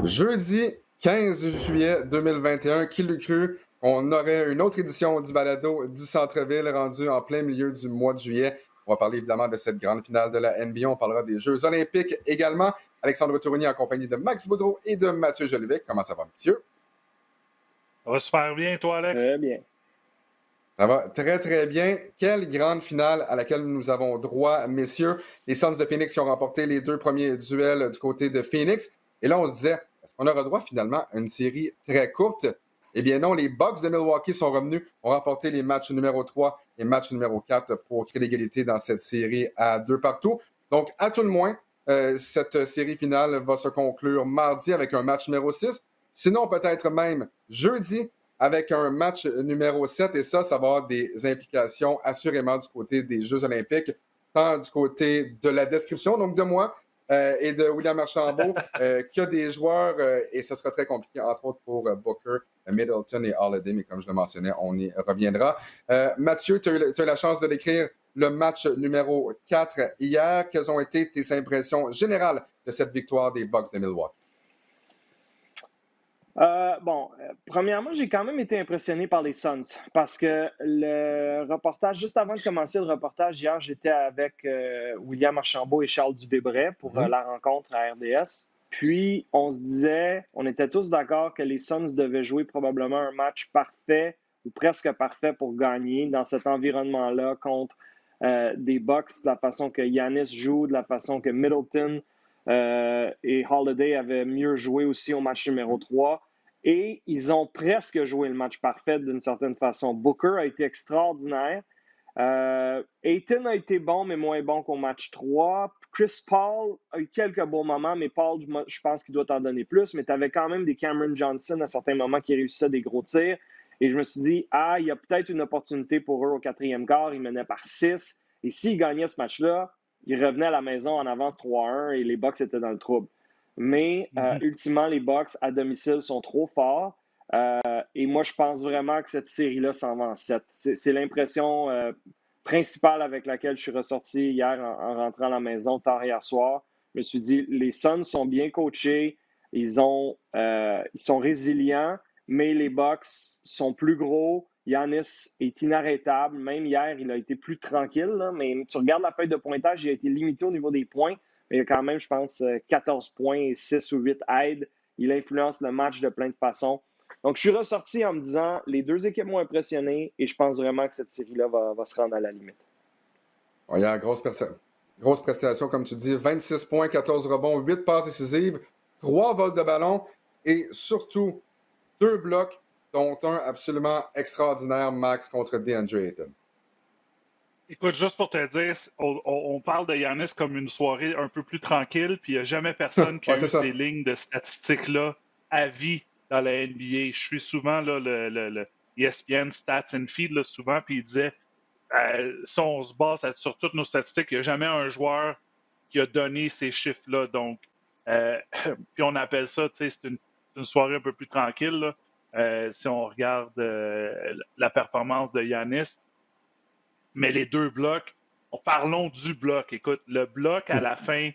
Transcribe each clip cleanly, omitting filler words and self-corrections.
Jeudi 15 juillet 2021, qui l'eût cru? On aurait une autre édition du balado du Centre-Ville rendu en plein milieu du mois de juillet. On va parler évidemment de cette grande finale de la NBA. On parlera des Jeux olympiques également. Alexandre Tourigny en compagnie de Max Boudreau et de Mathieu Jolivet. Comment ça va, monsieur? Ça va super bien, toi, Alex? Très bien. Ça va très, très bien. Quelle grande finale à laquelle nous avons droit, messieurs. Les Suns de Phoenix qui ont remporté les deux premiers duels du côté de Phoenix. Et là, on se disait, est-ce qu'on aura droit finalement à une série très courte? Eh bien non, les Bucks de Milwaukee sont revenus, ont remporté les matchs numéro 3 et match numéro 4 pour créer l'égalité dans cette série à 2 partout. Donc, à tout le moins, cette série finale va se conclure mardi avec un match numéro 6. Sinon, peut-être même jeudi avec un match numéro 7. Et ça va avoir des implications assurément du côté des Jeux olympiques, tant du côté de la description, donc de moi, et de William Archambault, que des joueurs, et ce sera très compliqué, entre autres pour Booker, Middleton et Holiday, mais comme je le mentionnais, on y reviendra. Mathieu, tu as eu la chance de décrire le match numéro 4 hier. Quelles ont été tes impressions générales de cette victoire des Bucks de Milwaukee? Premièrement, j'ai quand même été impressionné par les Suns parce que le reportage, juste avant de commencer le reportage, hier, j'étais avec William Archambault et Charles Dubébret pour la rencontre à RDS. Puis, on se disait, on était tous d'accord que les Suns devaient jouer probablement un match parfait ou presque parfait pour gagner dans cet environnement-là contre des Bucks, de la façon que Giannis joue, de la façon que Middleton et Holiday avaient mieux joué aussi au match numéro 3. Et ils ont presque joué le match parfait d'une certaine façon. Booker a été extraordinaire. Ayton a été bon, mais moins bon qu'au match 3. Chris Paul a eu quelques bons moments, mais Paul, je pense qu'il doit t'en donner plus. Mais tu avais quand même des Cameron Johnson à certains moments qui réussissaient des gros tirs. Et je me suis dit, il y a peut-être une opportunité pour eux au quatrième quart. Ils menaient par 6. Et s'ils gagnaient ce match-là, ils revenaient à la maison en avance 3-1 et les Bucks étaient dans le trouble. Mais ultimement, les Bucks à domicile sont trop forts. Et moi, je pense vraiment que cette série-là s'en va en 7. C'est l'impression principale avec laquelle je suis ressorti hier en rentrant à la maison tard hier soir. Je me suis dit, les Suns sont bien coachés, ils sont résilients, mais les Bucks sont plus gros. Giannis est inarrêtable. Même hier, il a été plus tranquille. Là, mais tu regardes la feuille de pointage, il a été limité au niveau des points. Mais il y a quand même, je pense, 14 points, 6 ou 8 aides. Il influence le match de plein de façons. Donc, je suis ressorti en me disant, les deux équipes m'ont impressionné et je pense vraiment que cette série-là va se rendre à la limite. Il y a grosse prestation, comme tu dis. 26 points, 14 rebonds, 8 passes décisives, 3 vols de ballon et surtout 2 blocs, dont un absolument extraordinaire, Max, contre DeAndre Ayton. Écoute, juste pour te dire, on parle de Giannis comme une soirée un peu plus tranquille, puis il n'y a jamais personne qui a eu ces lignes de statistiques-là à vie dans la NBA. Je suis souvent là, le ESPN Stats and Feed, là, souvent, puis il disait, si on se base sur toutes nos statistiques, il n'y a jamais un joueur qui a donné ces chiffres-là. Donc, puis on appelle ça, tu sais, c'est une soirée un peu plus tranquille, là, si on regarde la performance de Giannis. Mais les deux blocs, parlons du bloc. Écoute, le bloc, à la fin,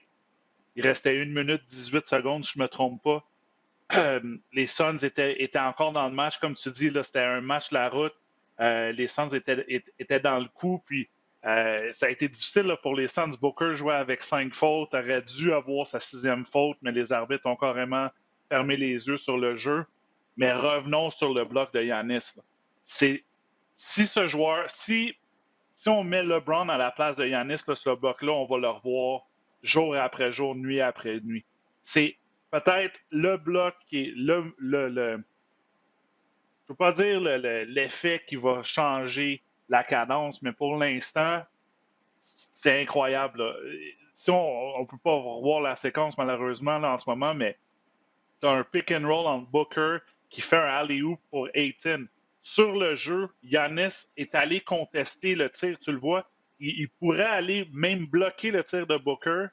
il restait 1 minute 18 secondes, je ne me trompe pas. Les Suns étaient encore dans le match. Comme tu dis, là, c'était un match la route. Les Suns étaient dans le coup. Puis, ça a été difficile là, pour les Suns. Booker jouait avec 5 fautes. Aurait dû avoir sa 6e faute, mais les arbitres ont carrément fermé les yeux sur le jeu. Mais revenons sur le bloc de Giannis. Si ce joueur... Si on met LeBron à la place de Giannis, là, ce bloc-là, on va le revoir jour après jour, nuit après nuit. C'est peut-être le bloc qui est je ne veux pas dire l'effet qui va changer la cadence, mais pour l'instant, c'est incroyable. Là. Si on ne peut pas revoir la séquence, malheureusement, là, en ce moment, mais tu as un pick and roll entre Booker qui fait un alley-oop pour Ayton. Sur le jeu, Giannis est allé contester le tir, tu le vois. Il pourrait aller même bloquer le tir de Booker,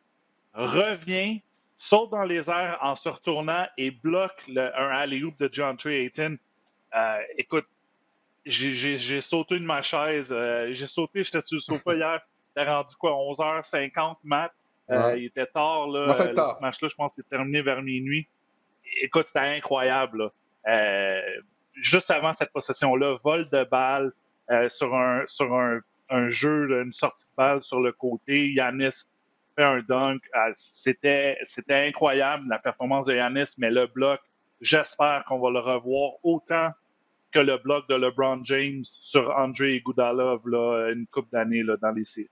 revient, saute dans les airs en se retournant et bloque un alley-oop de DeAndre Ayton. Écoute, j'ai sauté de ma chaise. J'ai sauté, j'étais sur le sofa hier. T'es rendu quoi, 11h50, Matt? Il était tard, là. Ce match-là, je pense que c'est terminé vers minuit. écoute, c'était incroyable. Juste avant cette possession-là, vol de balle sur un jeu, une sortie de balle sur le côté. Giannis fait un dunk. C'était incroyable, la performance de Giannis, mais le bloc, j'espère qu'on va le revoir autant que le bloc de LeBron James sur Andrei Iguodala une couple d'années dans les séries,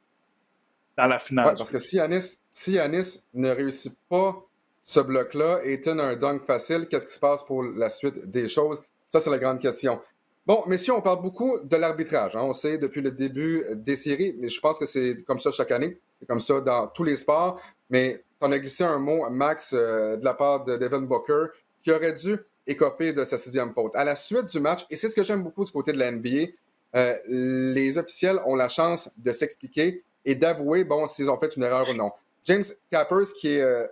dans la finale. Oui, parce que si Giannis ne réussit pas ce bloc-là et tient un dunk facile, qu'est-ce qui se passe pour la suite des choses? Ça, c'est la grande question. Bon, messieurs, on parle beaucoup de l'arbitrage. On sait depuis le début des séries, mais je pense que c'est comme ça chaque année. C'est comme ça dans tous les sports. Mais tu en as glissé un mot, Max, de la part de Devin Booker, qui aurait dû écoper de sa 6e faute. À la suite du match, et c'est ce que j'aime beaucoup du côté de la NBA, les officiels ont la chance de s'expliquer et d'avouer, s'ils ont fait une erreur ou non. James Capers, qui est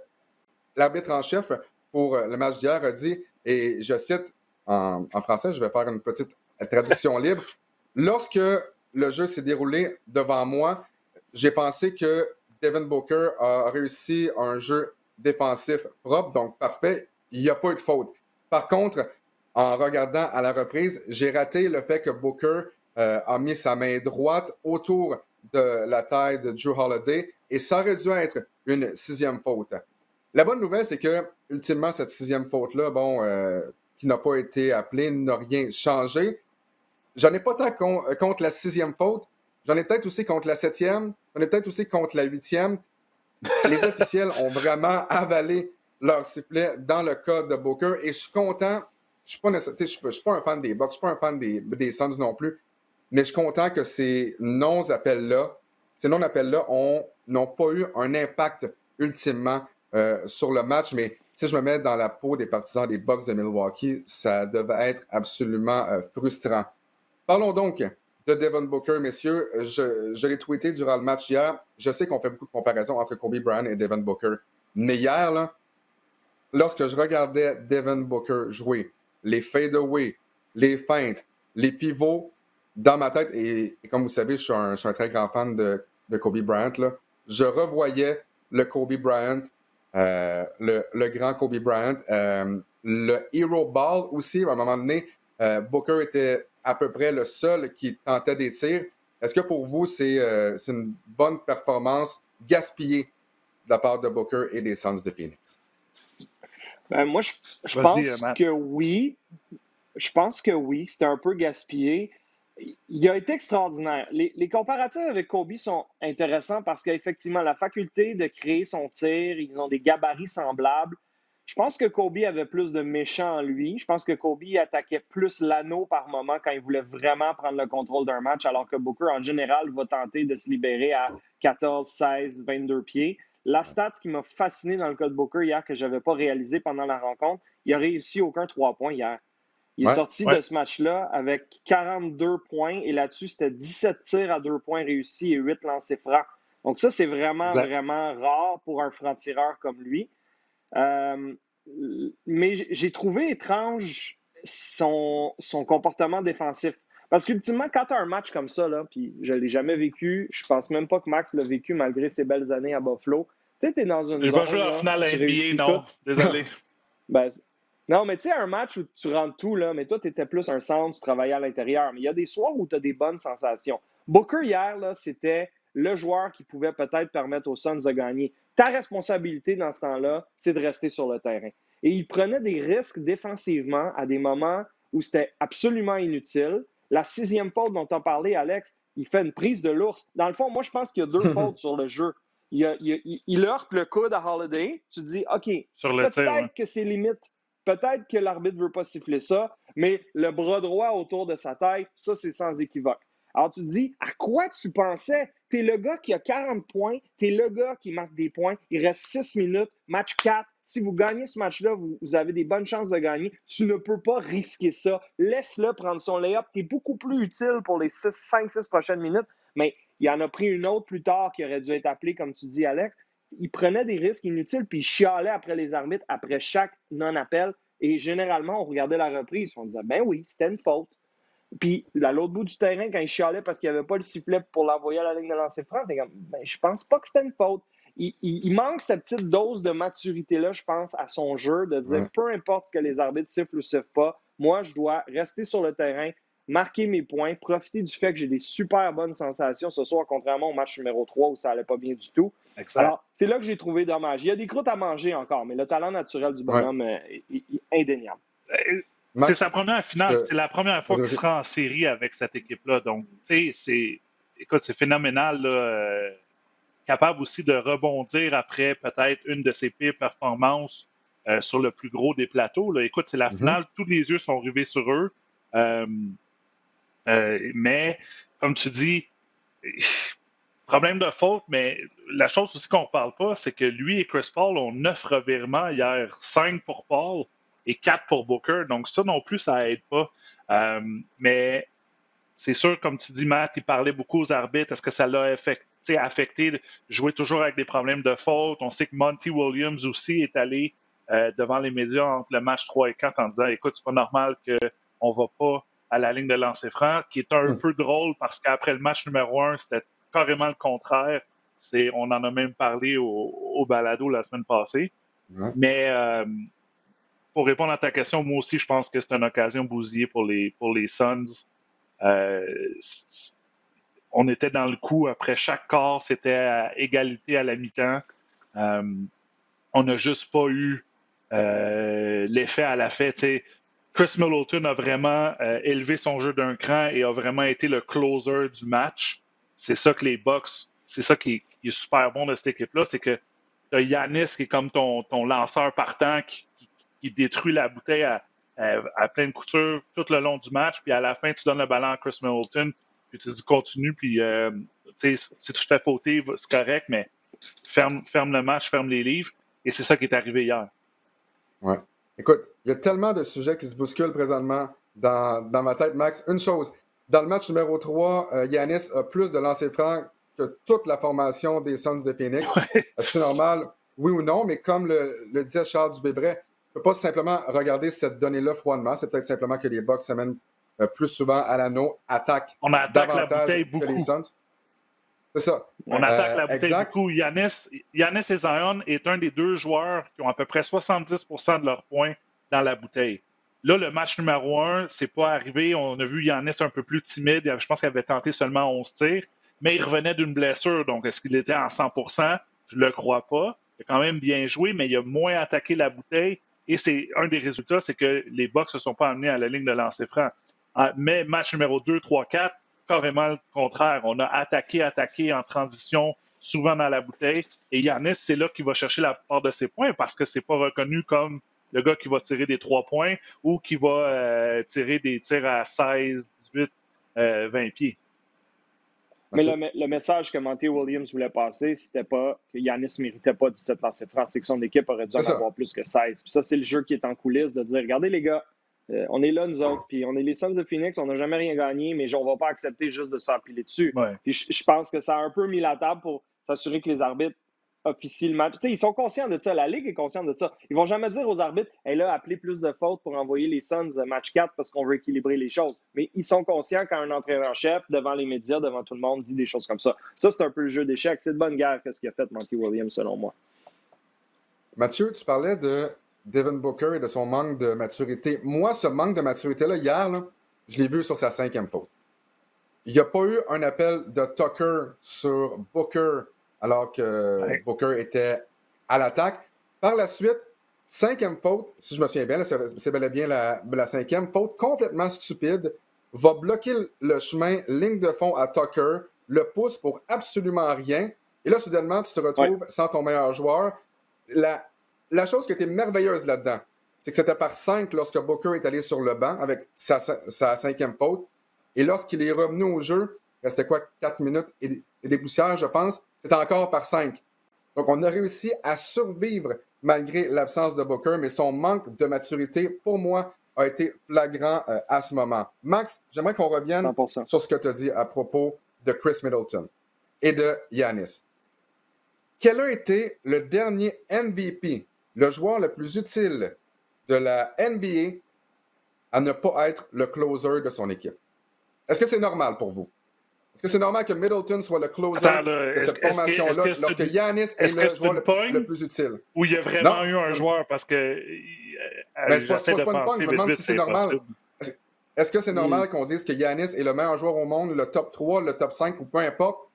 l'arbitre en chef pour le match d'hier, a dit, et je cite en français, je vais faire une petite traduction libre, « Lorsque le jeu s'est déroulé devant moi, j'ai pensé que Devin Booker a réussi un jeu défensif propre, donc parfait, il n'y a pas eu de faute. Par contre, en regardant à la reprise, j'ai raté le fait que Booker a mis sa main droite autour de la taille de Jrue Holiday et ça aurait dû être une 6e faute. » La bonne nouvelle, c'est que, ultimement, cette 6e faute-là, qui n'a pas été appelée, n'a rien changé. J'en ai pas tant contre la 6e faute, j'en ai peut-être aussi contre la 7e, j'en ai peut-être aussi contre la 8e. Les officiels ont vraiment avalé leur sifflet dans le cas de Booker et je suis content. Je ne suis pas un fan des Bucks, je ne suis pas un fan des Suns non plus, mais je suis content que ces non-appels-là n'ont pas eu un impact ultimement sur le match, mais si je me mets dans la peau des partisans des Bucks de Milwaukee, ça devait être absolument frustrant. Parlons donc de Devin Booker, messieurs. Je l'ai tweeté durant le match hier. Je sais qu'on fait beaucoup de comparaisons entre Kobe Bryant et Devin Booker, mais hier, là, lorsque je regardais Devin Booker jouer, les fadeaways, les feintes, les pivots, dans ma tête, et comme vous savez, je suis un très grand fan de Kobe Bryant, là, je revoyais le Kobe Bryant, le grand Kobe Bryant, le Hero Ball aussi. À un moment donné, Booker était à peu près le seul qui tentait des tirs. Est-ce que pour vous, c'est une bonne performance gaspillée de la part de Booker et des Suns de Phoenix? Moi, je pense que oui. Je pense que oui. C'était un peu gaspillé. Il a été extraordinaire. Les comparatifs avec Kobe sont intéressants parce qu'effectivement, la faculté de créer son tir, ils ont des gabarits semblables. Je pense que Kobe avait plus de méchant en lui. Je pense que Kobe attaquait plus l'anneau par moment quand il voulait vraiment prendre le contrôle d'un match, alors que Booker, en général, va tenter de se libérer à 14, 16, 22 pieds. La stat qui m'a fasciné dans le cas de Booker hier, que je n'avais pas réalisé pendant la rencontre, il n'a réussi aucun 3 points hier. Il est sorti de ce match-là avec 42 points et là-dessus, c'était 17 tirs à 2 points réussis et 8 lancers francs. Donc ça, c'est vraiment, vraiment rare pour un franc-tireur comme lui. Mais j'ai trouvé étrange son comportement défensif. Parce qu'ultimement, quand tu as un match comme ça, puis je ne l'ai jamais vécu, je pense même pas que Max l'a vécu malgré ses belles années à Buffalo. Tu sais, tu es dans une zone. Je vais jouer en finale à NBA, non. Désolé. Non, mais tu sais, un match où tu rentres tout, là, mais toi, tu étais plus un centre, tu travaillais à l'intérieur. Mais il y a des soirs où tu as des bonnes sensations. Booker, hier, là, c'était le joueur qui pouvait peut-être permettre aux Suns de gagner. Ta responsabilité dans ce temps-là, c'est de rester sur le terrain. Et il prenait des risques défensivement à des moments où c'était absolument inutile. La 6e faute dont tu as parlé, Alex, il fait une prise de l'ours. Dans le fond, moi, je pense qu'il y a 2 fautes sur le jeu. Il heurte le coude à Holiday. Tu te dis, OK, peut-être que c'est limite. Peut-être que l'arbitre ne veut pas siffler ça, mais le bras droit autour de sa tête, ça, c'est sans équivoque. Alors, tu te dis, à quoi tu pensais? T'es le gars qui a 40 points, t'es le gars qui marque des points, il reste 6 minutes, match 4. Si vous gagnez ce match-là, vous avez des bonnes chances de gagner. Tu ne peux pas risquer ça. Laisse-le prendre son lay-up. T'es beaucoup plus utile pour les 5-6 prochaines minutes, mais il en a pris une autre plus tard qui aurait dû être appelée, comme tu dis, Alex. Il prenait des risques inutiles, puis il chialait après les arbitres, après chaque non-appel. Et généralement, on regardait la reprise, on disait, ben oui, c'était une faute. Puis, à l'autre bout du terrain, quand il chialait parce qu'il n'y avait pas le sifflet pour l'envoyer à la ligne de lancer franc, t'es comme, ben, je pense pas que c'était une faute. il manque cette petite dose de maturité-là, je pense, à son jeu, de dire peu importe ce que les arbitres sifflent ou sifflent pas, moi, je dois rester sur le terrain, marquer mes points, profiter du fait que j'ai des super bonnes sensations ce soir, contrairement au match numéro 3 où ça allait pas bien du tout. Exact. Alors, c'est là que j'ai trouvé dommage. Il y a des croûtes à manger encore, mais le talent naturel du bonhomme est indéniable. C'est sa première finale. C'est la première fois qu'il sera en série avec cette équipe-là. Donc, tu sais, c'est phénoménal, là. Capable aussi de rebondir après peut-être une de ses pires performances sur le plus gros des plateaux. Là. Écoute, c'est la finale, tous les yeux sont rivés sur eux. Mais, comme tu dis, problème de faute, mais la chose aussi qu'on ne parle pas, c'est que lui et Chris Paul ont 9 revirements hier, 5 pour Paul et 4 pour Booker. Donc ça non plus, ça aide pas. Mais c'est sûr, comme tu dis, Matt, il parlait beaucoup aux arbitres. Est-ce que ça l'a affecté de jouer toujours avec des problèmes de faute? On sait que Monty Williams aussi est allé devant les médias entre le match 3 et 4 en disant « Écoute, c'est pas normal qu'on va pas à la ligne de lancer franc », qui est un peu drôle parce qu'après le match numéro 1, c'était carrément le contraire. On en a même parlé au balado la semaine passée. Mais pour répondre à ta question, moi aussi, je pense que c'est une occasion bousillée pour les Suns. On était dans le coup après chaque quart, c'était à égalité à la mi-temps. On n'a juste pas eu l'effet à la fin. T'sais, Chris Middleton a vraiment élevé son jeu d'un cran et a vraiment été le closer du match. C'est ça que les Bucks, c'est ça qui est super bon de cette équipe-là, c'est que tu as Giannis qui est comme ton lanceur partant qui détruit la bouteille à pleine couture tout le long du match, puis à la fin, tu donnes le ballon à Chris Middleton, puis tu dis continue, puis si tu te fais fauter, c'est correct, mais ferme le match, ferme les livres, et c'est ça qui est arrivé hier. Ouais. Écoute, il y a tellement de sujets qui se bousculent présentement dans ma tête, Max. Une chose, dans le match numéro 3, Giannis a plus de lancers francs que toute la formation des Suns de Phoenix. Est-ce que c'est normal? Oui ou non? Mais comme le disait Charles Dubébret, on ne peut pas simplement regarder cette donnée-là froidement. C'est peut-être simplement que les Bucks s'amènent plus souvent à l'anneau, attaquent davantage la bouteille que les Suns. C'est ça. On attaque la bouteille beaucoup. Giannis et Zion est un des 2 joueurs qui ont à peu près 70% de leurs points dans la bouteille. Là, le match numéro 1, c'est pas arrivé. On a vu Giannis un peu plus timide. Je pense qu'il avait tenté seulement 11 tirs, mais il revenait d'une blessure. Donc, est-ce qu'il était à 100%? Je le crois pas. Il a quand même bien joué, mais il a moins attaqué la bouteille. Et c'est un des résultats, c'est que les Bucks ne se sont pas amenés à la ligne de lancer franc. Mais match numéro 2, 3, 4, carrément le contraire. On a attaqué en transition, souvent dans la bouteille. Et Giannis, c'est là qu'il va chercher la plupart de ses points parce que c'est pas reconnu comme le gars qui va tirer des 3 points ou qui va tirer des tirs à 16, 18, 20 pieds. Mais le message que Monty Williams voulait passer, c'était pas que Giannis ne méritait pas 17 lancers francs, c'est que son équipe aurait dû en avoir plus que 16. Puis ça, c'est le jeu qui est en coulisses de dire, regardez les gars, on est là, nous autres, puis on est les Suns de Phoenix, on n'a jamais rien gagné, mais on ne va pas accepter juste de se faire piler dessus. Ouais. Puis je pense que ça a un peu mis la table pour s'assurer que les arbitres officient le match. T'sais, ils sont conscients de ça, la Ligue est consciente de ça. Ils vont jamais dire aux arbitres, hey, là, appelez plus de fautes pour envoyer les Suns match 4 parce qu'on veut équilibrer les choses. Mais ils sont conscients quand un entraîneur-chef, devant les médias, devant tout le monde, dit des choses comme ça. Ça, c'est un peu le jeu d'échecs. C'est de bonne guerre que ce qu'a fait Monty Williams, selon moi. Mathieu, tu parlais de Devin Booker et de son manque de maturité. Moi, ce manque de maturité-là, hier, là, je l'ai vu sur sa 5e faute. Il n'y a pas eu un appel de Tucker sur Booker alors que Booker était à l'attaque. Par la suite, 5e faute, si je me souviens bien, là, c'est bel et bien la 5e faute, complètement stupide, va bloquer le chemin, ligne de fond à Tucker, le pousse pour absolument rien. Et là, soudainement, tu te retrouves sans ton meilleur joueur. La chose qui était merveilleuse là-dedans, c'est que c'était par 5 lorsque Booker est allé sur le banc avec sa 5e faute. Et lorsqu'il est revenu au jeu, il restait 4 minutes et des poussières, je pense, c'était encore par 5. Donc, on a réussi à survivre malgré l'absence de Booker, mais son manque de maturité, pour moi, a été flagrant à ce moment. Max, j'aimerais qu'on revienne 100%. sur ce que tu as dit à propos de Chris Middleton et de Giannis. Quel a été le dernier MVP, le joueur le plus utile de la NBA à ne pas être le closer de son équipe? Est-ce que c'est normal pour vous? Est-ce que c'est normal que Middleton soit le closer de cette formation-là lorsque Giannis est le joueur le plus utile? Ou il y a vraiment eu un joueur parce que. Mais c'est pas une pointe, je me demande si c'est normal. Est-ce que c'est normal qu'on dise que Giannis est le meilleur joueur au monde, le top 3, le top 5 ou peu importe,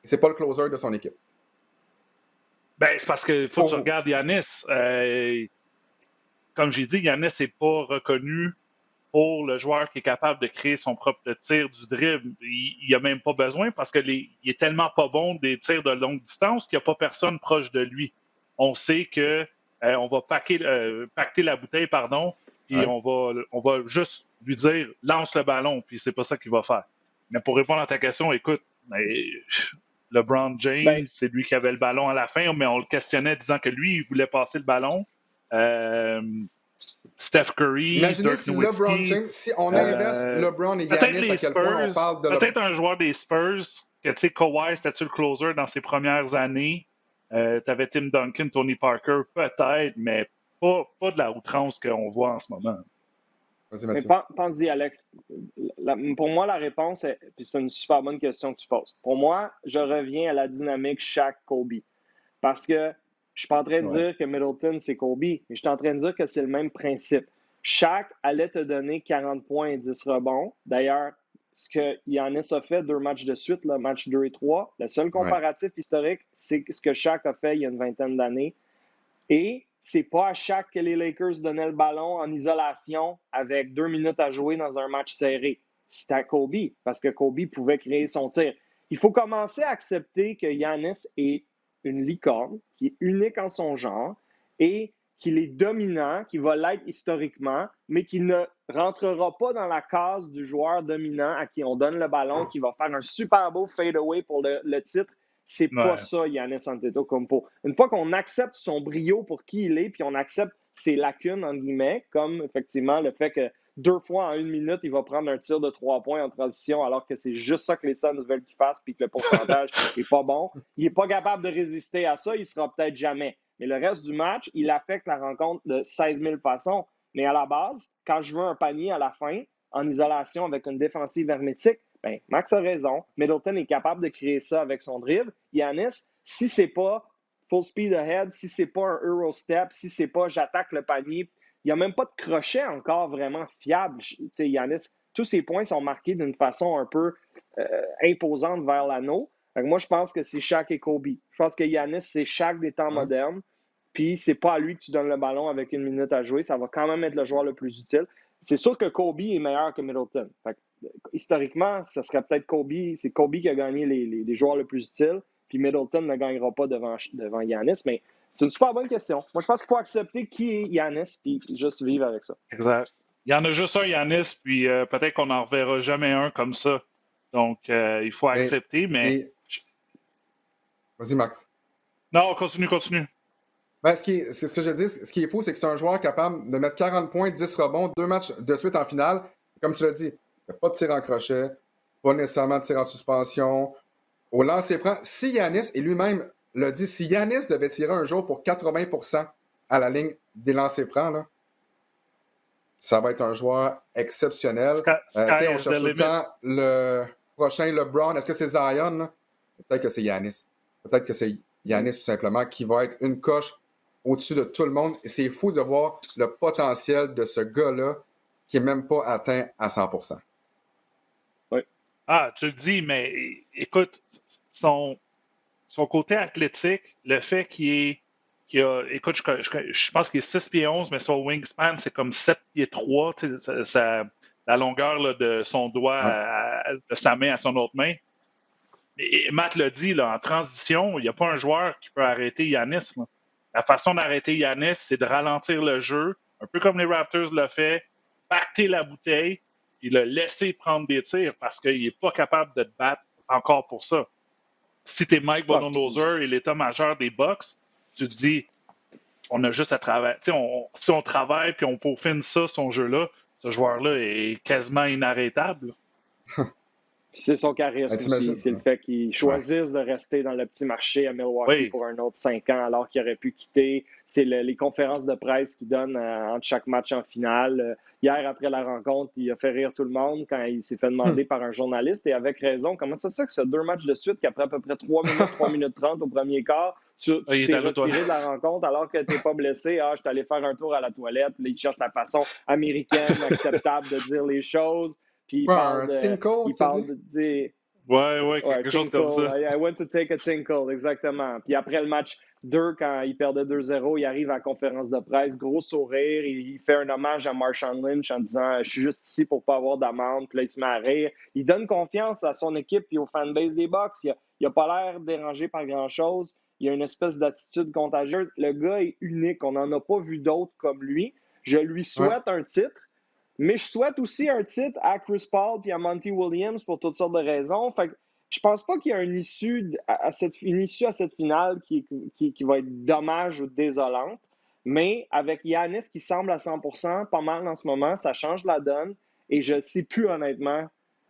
et c'est pas le closer de son équipe? Ben, c'est parce qu'il faut que tu regardes Giannis. Comme j'ai dit, Giannis n'est pas reconnu pour le joueur qui est capable de créer son propre tir du dribble. Il n'a même pas besoin parce qu'il est tellement pas bon des tirs de longue distance qu'il n'y a pas personne proche de lui. On sait que on va pacter la bouteille, puis on va juste lui dire « lance le ballon », puis c'est pas ça qu'il va faire. Mais pour répondre à ta question, écoute, LeBron James, c'est lui qui avait le ballon à la fin, mais on le questionnait disant que lui, il voulait passer le ballon. Steph Curry, imaginez si LeBron James, si on inverse LeBron et Giannis, à quel point on parle de... Peut-être un joueur des Spurs, que tu sais, Kawhi, c'était-tu le closer dans ses premières années? Tu avais Tim Duncan, Tony Parker, peut-être, mais pas de la outrance qu'on voit en ce moment. Vas-y, Mathieu. Pense-y, Alex. Pour moi, la réponse, puis c'est une super bonne question que tu poses. Pour moi, je reviens à la dynamique Shaq-Kobe. Parce que je ne suis pas en train de dire que Middleton, c'est Kobe, mais je suis en train de dire que c'est le même principe. Shaq allait te donner 40 points et 10 rebonds. D'ailleurs, ce que Giannis a fait 2 matchs de suite, là, match 2 et 3, le seul comparatif historique, c'est ce que Shaq a fait il y a une vingtaine d'années. Et c'est pas à Shaq que les Lakers donnaient le ballon en isolation avec 2 minutes à jouer dans un match serré. C'était à Kobe, parce que Kobe pouvait créer son tir. Il faut commencer à accepter que Giannis est une licorne, qui est unique en son genre et qu'il est dominant, qui va l'être historiquement, mais qui ne rentrera pas dans la case du joueur dominant à qui on donne le ballon, qui va faire un super beau fadeaway pour le titre. C'est pas ça, Giannis Antetokounmpo. Une fois qu'on accepte son brio pour qui il est, puis on accepte ses lacunes, entre guillemets, comme effectivement le fait que 2 fois en 1 minute, il va prendre un tir de 3 points en transition, alors que c'est juste ça que les Suns veulent qu'il fasse, puis que le pourcentage n'est pas bon. Il n'est pas capable de résister à ça, il ne sera peut-être jamais. Mais le reste du match, il affecte la rencontre de 16 000 façons. Mais à la base, quand je veux un panier à la fin, en isolation avec une défensive hermétique, ben, Max a raison. Middleton est capable de créer ça avec son dribble. Giannis, si c'est pas full speed ahead, si c'est pas un Euro step, si c'est pas j'attaque le panier, il n'y a même pas de crochet encore vraiment fiable. Giannis, tous ses points sont marqués d'une façon un peu imposante vers l'anneau. Moi, je pense que c'est Shaq et Kobe. Je pense que Giannis, c'est Shaq des temps modernes. Puis, c'est pas à lui que tu donnes le ballon avec 1 minute à jouer. Ça va quand même être le joueur le plus utile. C'est sûr que Kobe est meilleur que Middleton. Fait que, historiquement, ça serait peut-être Kobe. C'est Kobe qui a gagné les joueurs les plus utiles. Puis Middleton ne gagnera pas devant Giannis. Mais c'est une super bonne question. Moi, je pense qu'il faut accepter qui est Giannis puis juste vivre avec ça. Exact. Il y en a juste un Giannis, puis peut-être qu'on n'en reverra jamais un comme ça. Donc, il faut accepter, mais... Vas-y, Max. Non, continue. Ben, ce que je dis, ce qui est fou, c'est que c'est un joueur capable de mettre 40 points, 10 rebonds, 2 matchs de suite en finale. Comme tu l'as dit, il n'y a pas de tir en crochet, pas nécessairement de tir en suspension. Au lancer-franc, si Giannis, et lui-même l'a dit, si Giannis devait tirer un jour pour 80% à la ligne des lancers-francs, là, ça va être un joueur exceptionnel. On cherche tout le temps le prochain LeBron. Est-ce que c'est Zion? Là? Peut-être que c'est Giannis. Peut-être que c'est Giannis, tout simplement, qui va être une coche au-dessus de tout le monde. Et c'est fou de voir le potentiel de ce gars-là qui n'est même pas atteint à 100%. Oui. Ah, tu le dis, mais écoute, son côté athlétique, le fait écoute, je pense qu'il est 6 pieds 11, mais son wingspan, c'est comme 7 pieds 3, la longueur là, de son doigt, de sa main à son autre main. Et Matt l'a dit, là, en transition, il n'y a pas un joueur qui peut arrêter Giannis. Là. La façon d'arrêter Giannis, c'est de ralentir le jeu, un peu comme les Raptors l'ont fait, pacter la bouteille, puis le laisser prendre des tirs parce qu'il n'est pas capable de te battre encore pour ça. Si tu es Mike Budenholzer et l'état-major des Bucks, tu te dis, on a juste à travailler. Si on travaille puis on peaufine ça, son jeu-là, ce joueur-là est quasiment inarrêtable. C'est son charisme aussi. C'est le fait qu'ils choisissent de rester dans le petit marché à Milwaukee pour un autre 5 ans alors qu'il aurait pu quitter. C'est les conférences de presse qu'il donne entre chaque match en finale. Hier, après la rencontre, il a fait rire tout le monde quand il s'est fait demander par un journaliste, et avec raison, comment ça se fait que ça fait 2 matchs de suite qu'après à peu près 3 minutes 30 au premier quart, tu t'es retiré de la rencontre alors que tu n'es pas blessé. Je suis allé faire un tour à la toilette. Là, il cherche la façon américaine acceptable de dire les choses. Puis il parle de quelque chose comme ça. I went to take a tinkle, exactement. Puis après le match 2, quand il perdait 2-0, il arrive à la conférence de presse, gros sourire, il fait un hommage à Marshawn Lynch en disant « Je suis juste ici pour pas avoir d'amende », puis là, il se met à rire. Il donne confiance à son équipe et aux fanbase des Bucks. Il n'a pas l'air dérangé par grand-chose. Il a une espèce d'attitude contagieuse. Le gars est unique. On n'en a pas vu d'autres comme lui. Je lui souhaite un titre. Mais je souhaite aussi un titre à Chris Paul et à Monty Williams pour toutes sortes de raisons. Fait que je pense pas qu'il y a une issue à cette finale qui va être dommage ou désolante. Mais avec Giannis qui semble à 100%, pas mal en ce moment, ça change la donne. Et je ne sais plus honnêtement,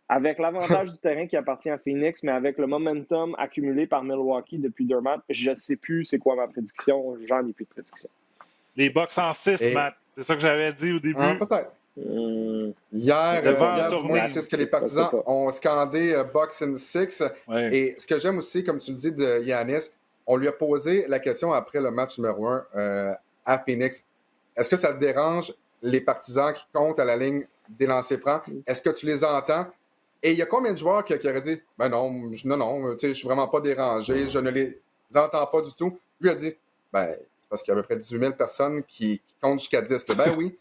avec l'avantage du terrain qui appartient à Phoenix, mais avec le momentum accumulé par Milwaukee depuis 2 matchs, je ne sais plus c'est quoi ma prédiction. J'en ai plus de prédiction. Les Bucks en 6, Matt. C'est ça que j'avais dit au début. Peut-être. Hier, du moins, c'est ce que les partisans ont scandé Bucks in 6. Et ce que j'aime aussi, comme tu le dis, de Giannis, on lui a posé la question après le match numéro 1 à Phoenix. Est-ce que ça te dérange les partisans qui comptent à la ligne des lancers francs? Est-ce que tu les entends? Et il y a combien de joueurs qui auraient dit « Ben non, je suis vraiment pas dérangé, je ne les entends pas du tout. » Lui a dit « Ben, c'est parce qu'il y a à peu près 18 000 personnes qui comptent jusqu'à 10. » Ben oui.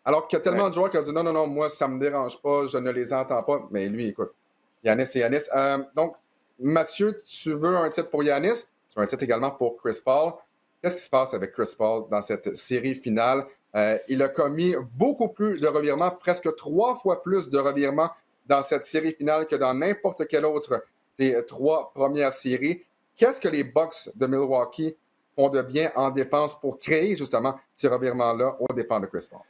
Alors qu'il y a tellement de joueurs qui ont dit non, moi, ça me dérange pas, je ne les entends pas. Mais lui, écoute, Giannis, c'est Giannis. Donc, Mathieu, tu veux un titre pour Giannis, tu veux un titre également pour Chris Paul. Qu'est-ce qui se passe avec Chris Paul dans cette série finale? Il a commis beaucoup plus de revirements, presque 3 fois plus de revirements dans cette série finale que dans n'importe quelle autre des 3 premières séries. Qu'est-ce que les Bucks de Milwaukee font de bien en défense pour créer justement ces revirements-là aux dépens de Chris Paul?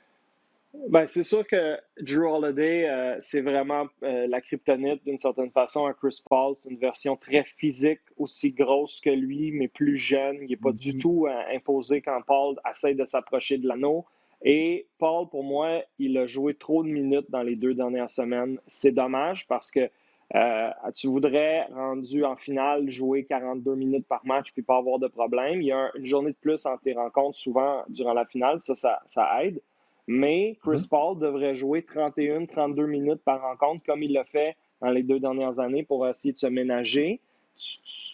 Ben, c'est sûr que Jrue Holiday, c'est vraiment la kryptonite d'une certaine façon à Chris Paul. C'est une version très physique, aussi grosse que lui, mais plus jeune. Il n'est pas du tout imposé quand Paul essaie de s'approcher de l'anneau. Et Paul, pour moi, il a joué trop de minutes dans les 2 dernières semaines. C'est dommage parce que tu voudrais, rendu en finale, jouer 42 minutes par match puis pas avoir de problème. Il y a une journée de plus entre tes rencontres, souvent durant la finale. Ça aide. Mais Chris Paul devrait jouer 31-32 minutes par rencontre comme il l'a fait dans les 2 dernières années pour essayer de se ménager.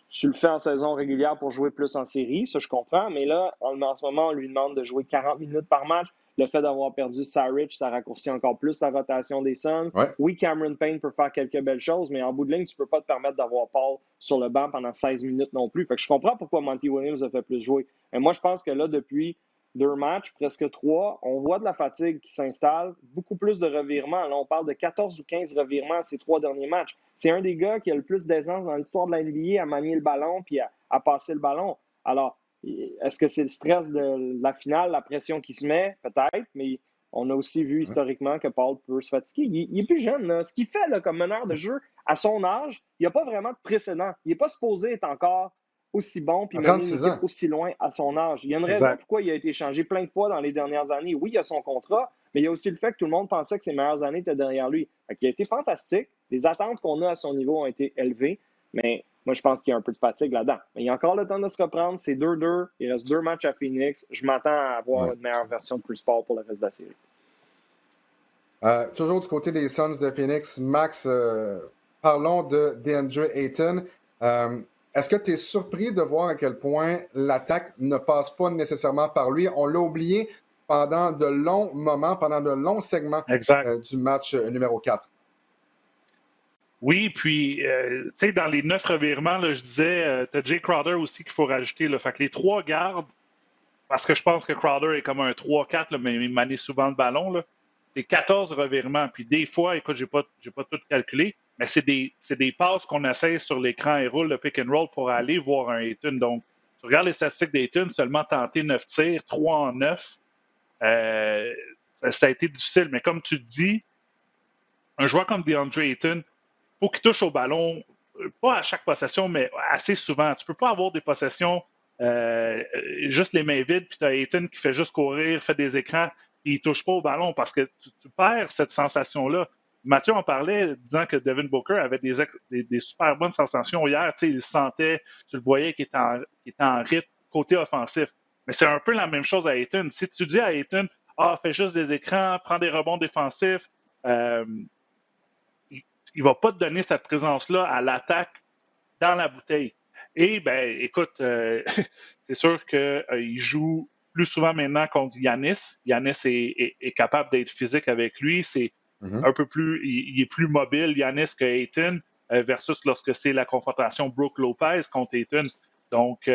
Tu le fais en saison régulière pour jouer plus en série, ça je comprends, mais là, en ce moment, on lui demande de jouer 40 minutes par match. Le fait d'avoir perdu Saric, ça raccourcit encore plus la rotation des Suns. Oui, Cameron Payne peut faire quelques belles choses, mais en bout de ligne, tu ne peux pas te permettre d'avoir Paul sur le banc pendant 16 minutes non plus. Fait que je comprends pourquoi Monty Williams a fait plus jouer. Mais moi, je pense que là, depuis 2 matchs, presque 3, on voit de la fatigue qui s'installe, beaucoup plus de revirements. Là, on parle de 14 ou 15 revirements ces 3 derniers matchs. C'est un des gars qui a le plus d'aisance dans l'histoire de la NBA à manier le ballon puis à passer le ballon. Alors, est-ce que c'est le stress de la finale, la pression qui se met? Peut-être, mais on a aussi vu historiquement que Paul peut se fatiguer. Il est plus jeune. Là. Ce qu'il fait là, comme meneur de jeu, à son âge, il n'y a pas vraiment de précédent. Il n'est pas supposé être encore aussi bon puis mener une équipe aussi loin à son âge. Il y a une raison pourquoi il a été échangé plein de fois dans les dernières années. Oui, il y a son contrat, mais il y a aussi le fait que tout le monde pensait que ses meilleures années étaient derrière lui. Il a été fantastique. Les attentes qu'on a à son niveau ont été élevées, mais moi, je pense qu'il y a un peu de fatigue là-dedans. Mais il y a encore le temps de se reprendre. C'est 2-2. Il reste 2 matchs à Phoenix. Je m'attends à avoir une meilleure version de Chris Paul pour le reste de la série. Toujours du côté des Suns de Phoenix, Max, parlons de DeAndre Ayton. Est-ce que tu es surpris de voir à quel point l'attaque ne passe pas nécessairement par lui? On l'a oublié pendant de longs moments, pendant de longs segments du match numéro 4. Oui, puis, tu sais, dans les 9 revirements, là, je disais, tu as Jay Crowder aussi qu'il faut rajouter. Là. Fait que les 3 gardes, parce que je pense que Crowder est comme un 3-4, là, mais il manie souvent le ballon, là. C'est 14 revirements. Puis des fois, écoute, j'ai pas tout calculé, mais c'est des passes qu'on essaie sur l'écran et roule le pick and roll pour aller voir un Ayton. Donc, tu regardes les statistiques d'Ayton, seulement tenté 9 tirs, 3 en 9. Ça a été difficile, mais comme tu dis, un joueur comme DeAndre Ayton, faut qu'il touche au ballon, pas à chaque possession, mais assez souvent. Tu peux pas avoir des possessions juste les mains vides, puis tu as Ayton qui fait juste courir, fait des écrans, puis il touche pas au ballon parce que tu perds cette sensation-là. Mathieu en parlait, disant que Devin Booker avait des super bonnes sensations hier. Il se sentait, tu le voyais qu'il était en rythme côté offensif. Mais c'est un peu la même chose à Ayton. Si tu dis à Ayton, fais juste des écrans, prends des rebonds défensifs, il ne va pas te donner cette présence-là à l'attaque dans la bouteille. Et, écoute, c'est sûr qu'il joue plus souvent maintenant contre Giannis. Giannis est capable d'être physique avec lui. C'est un peu plus, il est plus mobile, Giannis, que Ayton, versus lorsque c'est la confrontation Brook Lopez contre Ayton. Donc,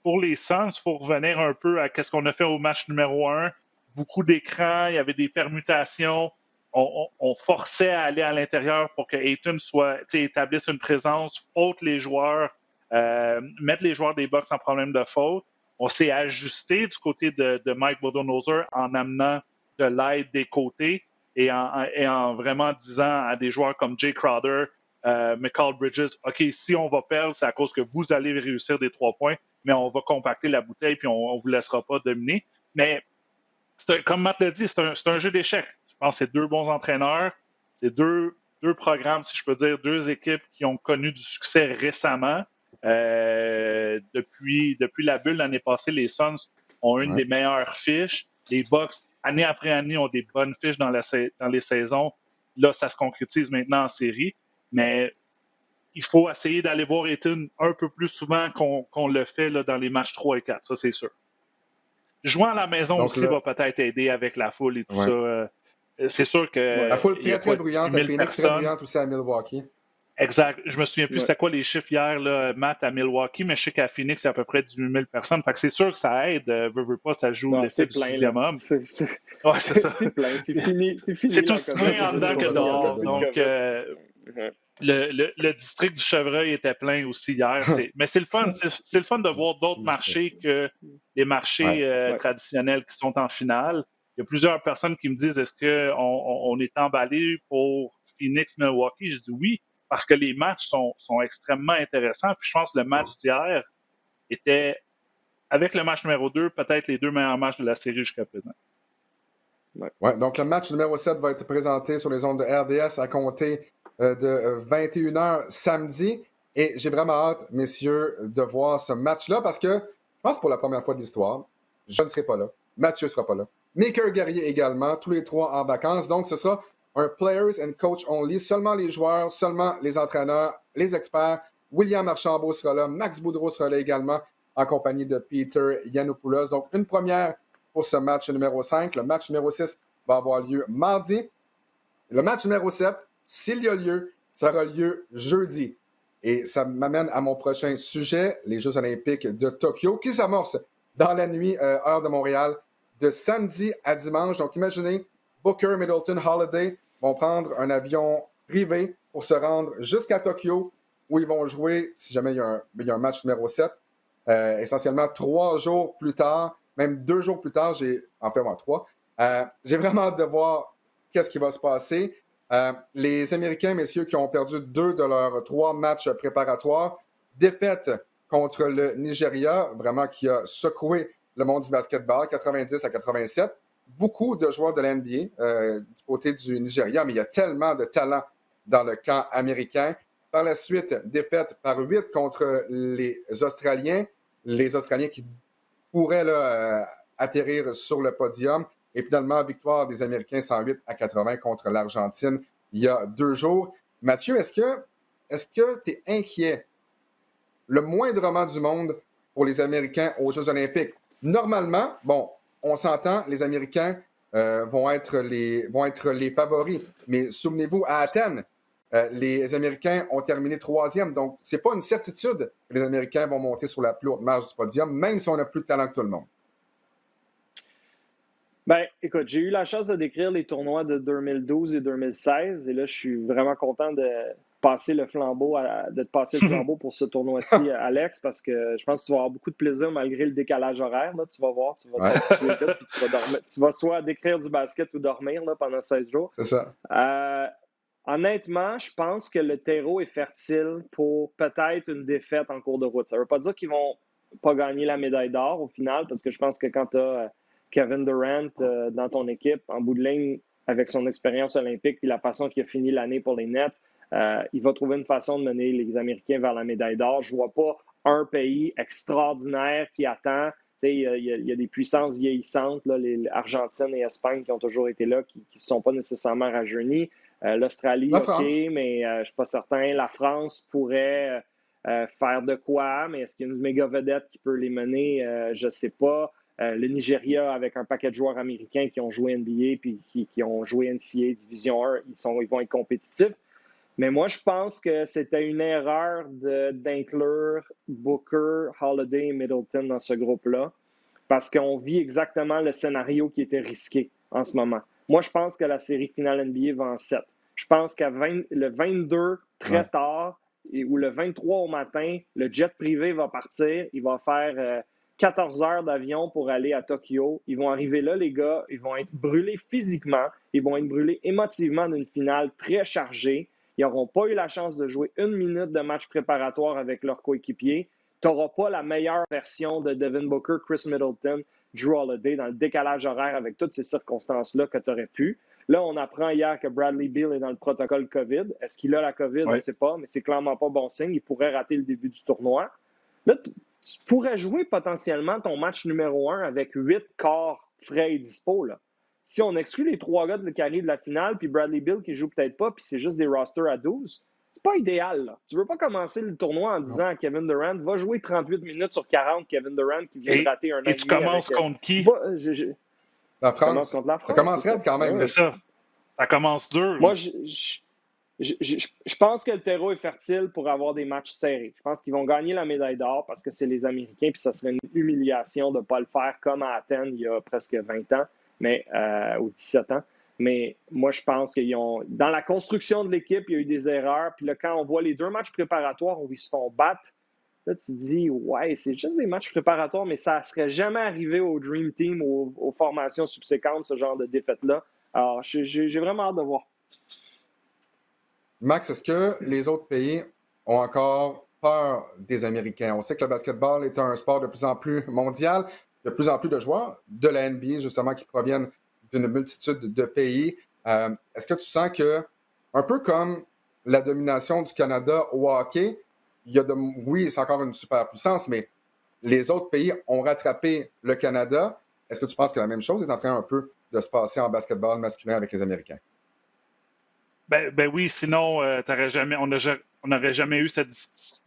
pour les Suns, il faut revenir un peu à ce qu'on a fait au match numéro 1. Beaucoup d'écrans, il y avait des permutations. On forçait à aller à l'intérieur pour que Ayton établisse une présence, faute les joueurs, mettre les joueurs des Bucks en problème de faute. On s'est ajusté du côté de Mike Budenholzer en amenant de l'aide des côtés et en vraiment disant à des joueurs comme Jay Crowder, Mikal Bridges, OK, si on va perdre, c'est à cause que vous allez réussir des 3 points, mais on va compacter la bouteille puis on ne vous laissera pas dominer. Mais comme Matt l'a dit, c'est un jeu d'échecs. Je pense que c'est 2 bons entraîneurs, c'est deux programmes, si je peux dire, 2 équipes qui ont connu du succès récemment. Depuis la bulle l'année passée, les Suns ont une des meilleures fiches. Les Bucks, année après année, ont des bonnes fiches dans les saisons. Là, ça se concrétise maintenant en série. Mais il faut essayer d'aller voir Ayton un peu plus souvent qu'on le fait là, dans les matchs 3 et 4. Ça, c'est sûr. Jouer à la maison donc, aussi va peut-être aider avec la foule et tout ça. C'est sûr que... La foule très, très bruyante à Phoenix, très bruyante aussi à Milwaukee. Exact. Je me souviens plus c'était quoi les chiffres hier, là, Matt, à Milwaukee, mais je sais qu'à Phoenix, c'est à peu près 18 000 personnes. Fait que c'est sûr que ça aide. Veut pas, ça joue l'essai du 6e homme. C'est ça. C'est plein. C'est fini. C'est aussi bien en dedans que dehors. Donc, le district du Chevreuil était plein aussi hier. Mais c'est le fun. C'est le fun de voir d'autres marchés que les marchés traditionnels qui sont en finale. Il y a plusieurs personnes qui me disent, est-ce qu'on est emballé pour Phoenix-Milwaukee? Je dis oui, parce que les matchs sont extrêmement intéressants. Puis je pense que le match d'hier était, avec le match numéro 2, peut-être les 2 meilleurs matchs de la série jusqu'à présent. Ouais, donc le match numéro 7 va être présenté sur les ondes de RDS à compter de 21h samedi. Et j'ai vraiment hâte, messieurs, de voir ce match-là parce que je pense que pour la première fois de l'histoire, je ne serai pas là. Mathieu ne sera pas là. Maker Guerrier également, tous les 3 en vacances. Donc, ce sera un Players and Coach Only. Seulement les joueurs, seulement les entraîneurs, les experts. William Archambault sera là. Max Boudreau sera là également en compagnie de Peter Yiannopoulos. Donc, une première pour ce match numéro 5. Le match numéro 6 va avoir lieu mardi. Le match numéro 7, s'il y a lieu, ça aura lieu jeudi. Et ça m'amène à mon prochain sujet, les Jeux olympiques de Tokyo, qui s'amorcent dans la nuit, heure de Montréal, de samedi à dimanche. Donc, imaginez, Booker, Middleton, Holiday vont prendre un avion privé pour se rendre jusqu'à Tokyo, où ils vont jouer, si jamais il y a un match numéro 7, essentiellement 3 jours plus tard, même 2 jours plus tard, j'ai vraiment hâte de voir qu'est-ce qui va se passer. Les Américains, messieurs, qui ont perdu 2 de leurs 3 matchs préparatoires, défaite contre le Nigeria, vraiment qui a secoué le monde du basketball, 90-87. Beaucoup de joueurs de la NBA du côté du Nigeria, mais il y a tellement de talent dans le camp américain. Par la suite, défaite par 8 contre les Australiens qui pourraient là, atterrir sur le podium. Et finalement, victoire des Américains 108-80 contre l'Argentine il y a 2 jours. Mathieu, est-ce que tu es inquiet le moindrement du monde pour les Américains aux Jeux olympiques? Normalement, bon, on s'entend, les Américains vont être les favoris. Mais souvenez-vous, à Athènes, les Américains ont terminé 3e. Donc, ce n'est pas une certitude que les Américains vont monter sur la plus haute marge du podium, même si on a plus de talent que tout le monde. Ben, écoute, j'ai eu la chance de décrire les tournois de 2012 et 2016. Et là, je suis vraiment content de passer le flambeau, pour ce tournoi-ci, Alex, parce que je pense que tu vas avoir beaucoup de plaisir malgré le décalage horaire. Là, tu vas voir, tu vas t'habituer puis tu vas dormir. Tu vas soit décrire du basket ou dormir là, pendant 16 jours. C'est ça. honnêtement, je pense que le terreau est fertile pour peut-être une défaite en cours de route. Ça ne veut pas dire qu'ils vont pas gagner la médaille d'or au final, parce que je pense que quand tu as Kevin Durant dans ton équipe, en bout de ligne, avec son expérience olympique et la façon qu'il a fini l'année pour les Nets, il va trouver une façon de mener les Américains vers la médaille d'or. Je ne vois pas un pays extraordinaire qui attend. Il y a des puissances vieillissantes, là, Argentine et Espagne qui ont toujours été là, qui ne se sont pas nécessairement rajeunies. L'Australie, La OK, France. mais je ne suis pas certain. La France pourrait faire de quoi, mais est-ce qu'il y a une méga vedette qui peut les mener? Je ne sais pas. Le Nigeria, avec un paquet de joueurs américains qui ont joué NBA puis qui ont joué NCAA Division 1, ils vont être compétitifs. Mais moi, je pense que c'était une erreur d'inclure Booker, Holiday et Middleton dans ce groupe-là parce qu'on vit exactement le scénario qui était risqué en ce moment. Moi, je pense que la série finale NBA va en 7. Je pense qu'à le 22, très tard, ou le 23 au matin, le jet privé va partir. Il va faire 14 heures d'avion pour aller à Tokyo. Ils vont arriver là, les gars. Ils vont être brûlés physiquement. Ils vont être brûlés émotivement d'une finale très chargée. Ils n'auront pas eu la chance de jouer 1 minute de match préparatoire avec leurs coéquipiers. Tu n'auras pas la meilleure version de Devin Booker, Chris Middleton, Jrue Holiday dans le décalage horaire avec toutes ces circonstances-là que tu aurais pu. Là, on apprend hier que Bradley Beal est dans le protocole COVID. Est-ce qu'il a la COVID? On ne sait pas, mais c'est clairement pas bon signe. Il pourrait rater le début du tournoi. Là, tu pourrais jouer potentiellement ton match numéro 1 avec 8 corps frais et dispo. Là. Si on exclut les 3 gars qui arrivent de la finale, puis Bradley Beal qui joue peut-être pas, puis c'est juste des rosters à 12, c'est pas idéal. Là. Tu veux pas commencer le tournoi en disant à Kevin Durant, va jouer 38 minutes sur 40, Kevin Durant qui vient de rater un an. Et tu commences contre qui? La France. Contre la France. Ça commencerait quand même. C'est ça. Ça commence dur. Moi, je pense que le terreau est fertile pour avoir des matchs serrés. Je pense qu'ils vont gagner la médaille d'or parce que c'est les Américains, puis ça serait une humiliation de ne pas le faire comme à Athènes il y a presque 20 ans, ou 17 ans. Mais moi, je pense qu'ils ont. Dans la construction de l'équipe, il y a eu des erreurs. Puis là, quand on voit les 2 matchs préparatoires où ils se font battre, là, tu te dis, ouais, c'est juste des matchs préparatoires, mais ça ne serait jamais arrivé au Dream Team, aux formations subséquentes, ce genre de défaite-là. Alors, j'ai vraiment hâte de voir. Max, est-ce que les autres pays ont encore peur des Américains? On sait que le basketball est un sport de plus en plus mondial, de plus en plus de joueurs de la NBA, justement, qui proviennent d'une multitude de pays. Est-ce que tu sens que, un peu comme la domination du Canada au hockey, oui, c'est encore une superpuissance, mais les autres pays ont rattrapé le Canada. Est-ce que tu penses que la même chose est en train un peu de se passer en basketball masculin avec les Américains? Ben oui, sinon, on n'aurait jamais eu cette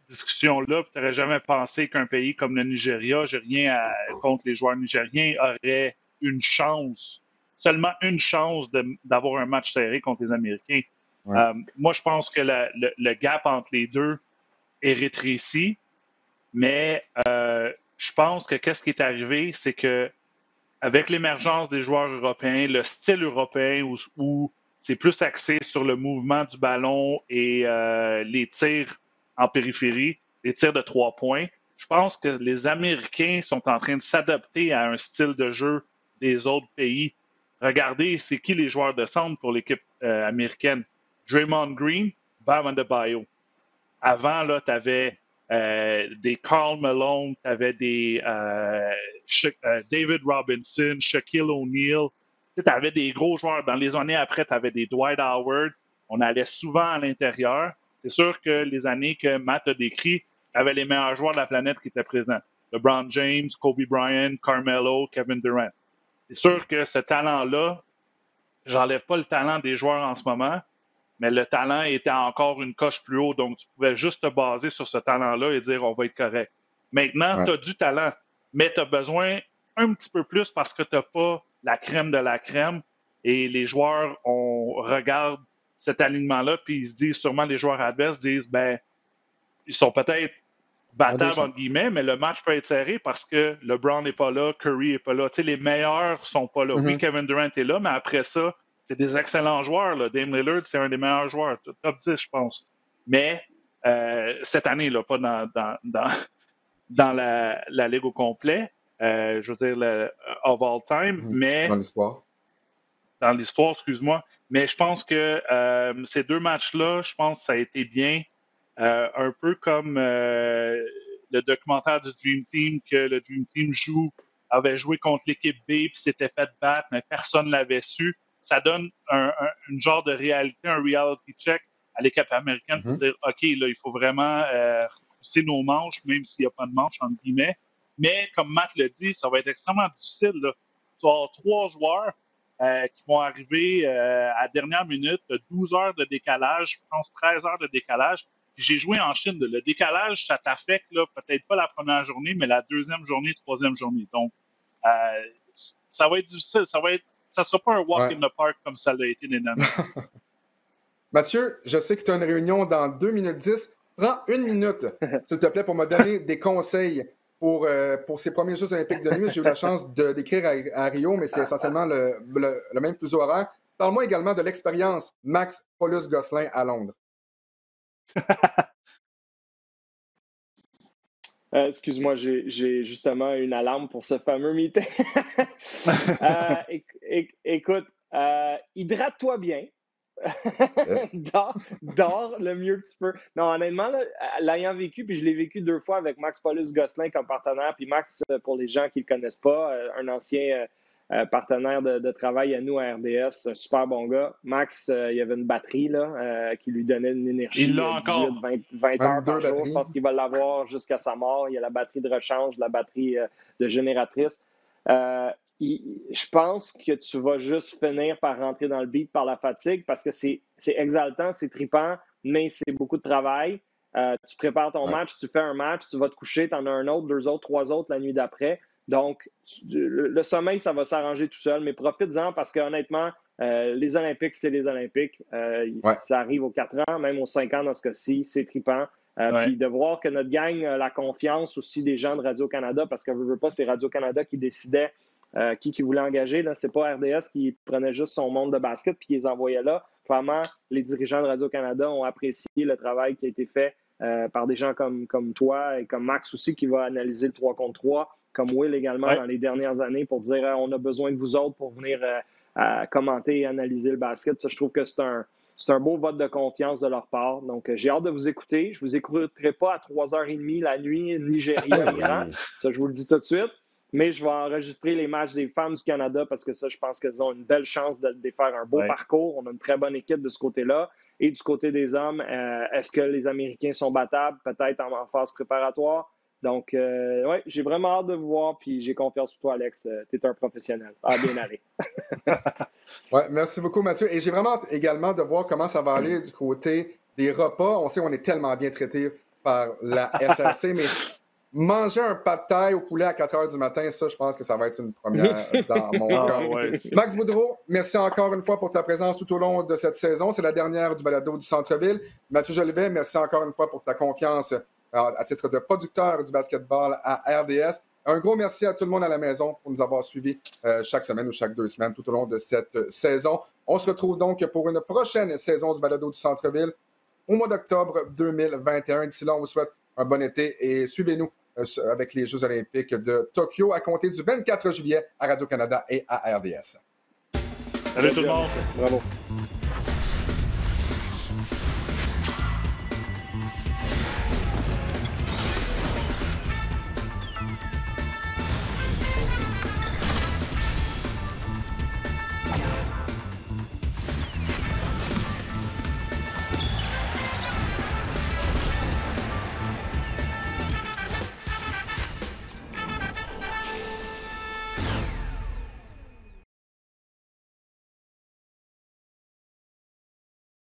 discussion-là. Tu n'aurais jamais pensé qu'un pays comme le Nigeria, j'ai rien contre les joueurs nigériens, aurait une chance, seulement une chance d'avoir un match serré contre les Américains. Ouais. Moi, je pense que le gap entre les deux est rétréci, mais je pense que qu'est-ce qui est arrivé, c'est que avec l'émergence des joueurs européens, le style européen où c'est plus axé sur le mouvement du ballon et les tirs en périphérie, les tirs de 3 points. Je pense que les Américains sont en train de s'adapter à un style de jeu des autres pays. Regardez, c'est qui les joueurs de centre pour l'équipe américaine? Draymond Green, Bam Adebayo. Avant, là, tu avais des Karl Malone, tu avais des David Robinson, Shaquille O'Neal. Tu avais des gros joueurs. Dans les années après, tu avais des Dwight Howard. On allait souvent à l'intérieur. C'est sûr que les années que Matt a décrit, tu avais les meilleurs joueurs de la planète qui étaient présents. LeBron James, Kobe Bryant, Carmelo, Kevin Durant. C'est sûr que ce talent-là, j'enlève pas le talent des joueurs en ce moment, mais le talent était encore une coche plus haut. Donc, tu pouvais juste te baser sur ce talent-là et dire on va être correct. Maintenant, tu as du talent, mais tu as besoin un petit peu plus parce que tu n'as pas la crème de la crème. Et les joueurs, on regarde cet alignement-là, puis ils se disent, sûrement les joueurs adverses disent, ils sont peut-être battables, entre guillemets, mais le match peut être serré parce que LeBron n'est pas là, Curry n'est pas là. Tu sais, les meilleurs sont pas là. Oui, Kevin Durant est là, mais après ça, c'est des excellents joueurs. Là. Dame Lillard, c'est un des meilleurs joueurs. Top 10, je pense. Mais cette année, là, pas dans la Ligue au complet. Je veux dire, of all time. Mais dans l'histoire. Dans l'histoire, excuse-moi. Mais je pense que ces 2 matchs-là, je pense que ça a été bien. Un peu comme le documentaire du Dream Team, que le Dream Team avait joué contre l'équipe B puis s'était fait battre, mais personne ne l'avait su. Ça donne une genre de réalité, un reality check à l'équipe américaine pour dire, OK, là, il faut vraiment repousser nos manches, même s'il n'y a pas de manches, entre guillemets. Mais comme Matt le dit, ça va être extrêmement difficile. Là. Tu vas avoir 3 joueurs qui vont arriver à la dernière minute, 12 heures de décalage, je pense 13 heures de décalage. Puis j'ai joué en Chine. Le décalage, ça t'affecte peut-être pas la première journée, mais la deuxième journée, troisième journée. Donc, ça va être difficile. Ça sera pas un walk in the park comme ça l'a été les dernières. Mathieu, je sais que tu as une réunion dans 2 minutes 10. Prends 1 minute, s'il te plaît, pour me donner des conseils pour ces premiers Jeux olympiques de nuit. J'ai eu la chance d'écrire à Rio, mais c'est essentiellement le même fuseau horaire. Parle-moi également de l'expérience Max Paulus-Gosselin à Londres. Excuse-moi, j'ai justement une alarme pour ce fameux meeting. Écoute, hydrate-toi bien. dors le mieux que tu peux. Non, honnêtement, l'ayant vécu, puis je l'ai vécu 2 fois avec Max Paulus-Gosselin comme partenaire, puis Max, pour les gens qui ne le connaissent pas, un ancien partenaire de travail à nous à RDS, un super bon gars. Max, il y avait une batterie là, qui lui donnait une énergie de 18-20 heures par jour. Je pense qu'il va l'avoir jusqu'à sa mort. Il y a la batterie de rechange, la batterie de génératrice. Je pense que tu vas juste finir par rentrer dans le beat par la fatigue parce que c'est exaltant, c'est trippant, mais c'est beaucoup de travail. Tu prépares ton match, tu fais un match, tu vas te coucher, tu en as un autre, 2 autres, 3 autres la nuit d'après. Donc, le sommeil, ça va s'arranger tout seul, mais profite-en parce que honnêtement, les Olympiques, c'est les Olympiques. Ça arrive aux 4 ans, même aux 5 ans dans ce cas-ci, c'est trippant. Puis de voir que notre gang a la confiance aussi des gens de Radio-Canada, parce que veut pas, c'est Radio-Canada qui décidait qui voulait engager. Ce n'est pas RDS qui prenait juste son monde de basket puis qui les envoyait là. Vraiment, les dirigeants de Radio-Canada ont apprécié le travail qui a été fait par des gens comme toi et comme Max aussi qui va analyser le 3 contre 3, comme Will également dans les dernières années pour dire on a besoin de vous autres pour venir commenter et analyser le basket. Ça, je trouve que c'est un beau vote de confiance de leur part. Donc, j'ai hâte de vous écouter. Je ne vous écouterai pas à 3h30 la nuit, Nigeria-Iran. Ça, je vous le dis tout de suite. Mais je vais enregistrer les matchs des femmes du Canada parce que ça, je pense qu'elles ont une belle chance de faire un beau parcours. On a une très bonne équipe de ce côté-là. Et du côté des hommes, est-ce que les Américains sont battables? Peut-être en phase préparatoire. Donc, j'ai vraiment hâte de vous voir. Puis j'ai confiance pour toi, Alex. Tu es un professionnel. Bien aller. Merci beaucoup, Mathieu. Et j'ai vraiment hâte également de voir comment ça va aller du côté des repas. On sait qu'on est tellement bien traité par la SRC, mais manger un pad thai au poulet à 4 h du matin, ça, je pense que ça va être une première dans mon cas. Max Boudreau, merci encore une fois pour ta présence tout au long de cette saison. C'est la dernière du balado du Centre-Ville. Mathieu Jolivet, merci encore une fois pour ta confiance à titre de producteur du basketball à RDS. Un gros merci à tout le monde à la maison pour nous avoir suivis chaque semaine ou chaque 2 semaines tout au long de cette saison. On se retrouve donc pour une prochaine saison du balado du Centre-Ville au mois d'octobre 2021. D'ici là, on vous souhaite un bon été et suivez-nous avec les Jeux olympiques de Tokyo à compter du 24 juillet à Radio-Canada et à RDS. Salut tout le monde. Bravo.